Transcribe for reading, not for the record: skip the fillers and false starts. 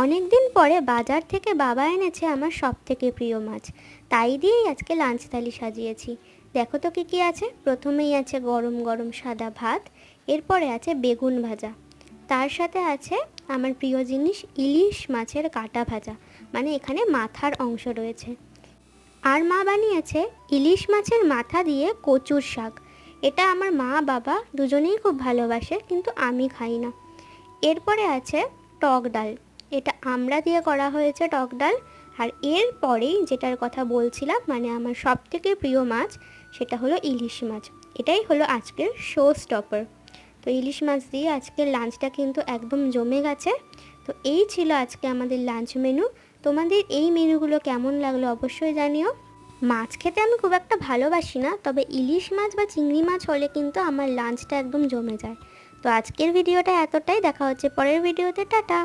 অনেক দিন পরে বাজার থেকে বাবা এনেছে আমার সবথেকে প্রিয় মাছ। তাই দিয়েই আজকে লাঞ্চ থালি সাজিয়েছি। দেখো তো কী কী আছে। প্রথমেই আছে গরম গরম সাদা ভাত, এরপরে আছে বেগুন ভাজা, তার সাথে আছে আমার প্রিয় জিনিস ইলিশ মাছের কাটা ভাজা, মানে এখানে মাথার অংশ রয়েছে। আর মা বানিয়েছে ইলিশ মাছের মাথা দিয়ে কচুর শাক। এটা আমার মা বাবা দুজনেই খুব ভালোবাসে, কিন্তু আমি খাই না। এরপরে আছে টক ডাল, এটা আমড়া দিয়ে করা হয়েছে টক ডাল। আর এরপরেই যেটার কথা বলছিলাম, মানে আমার সবথেকে প্রিয় মাছ, সেটা হলো ইলিশ মাছ। এটাই হলো আজকের শো স্টপার। তো ইলিশ মাছ দিয়ে আজকের লাঞ্চটা কিন্তু একদম জমে গেছে। তো এই ছিল আজকে আমাদের লাঞ্চ মেনু। তোমাদের এই মেনুগুলো কেমন লাগলো অবশ্যই জানিও। মাছ খেতে আমি খুব একটা ভালোবাসি না, তবে ইলিশ মাছ বা চিংড়ি মাছ হলে কিন্তু আমার লাঞ্চটা একদম জমে যায়। তো আজকের ভিডিওটা এতটাই, দেখা হচ্ছে পরের ভিডিওতে। টাটা।